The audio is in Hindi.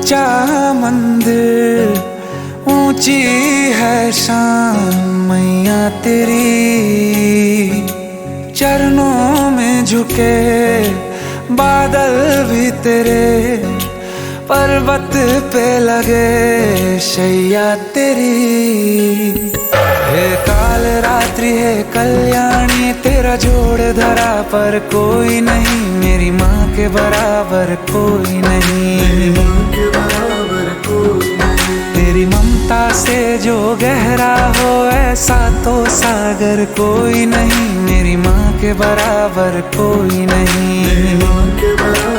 ऊंचा मंदिर, ऊंची है शान मैया तेरी। चरणों में झुके बादल भी तेरे, पर्वत पे लगे शैया तेरी। हे काल रात्रि है कल्याणी, तेरा जोड़ धरा पर कोई नहीं, मेरी माँ के बराबर कोई नहीं। तेरी ममता से जो गहरा हो ऐसा तो सागर कोई नहीं, मेरी माँ के बराबर कोई नहीं।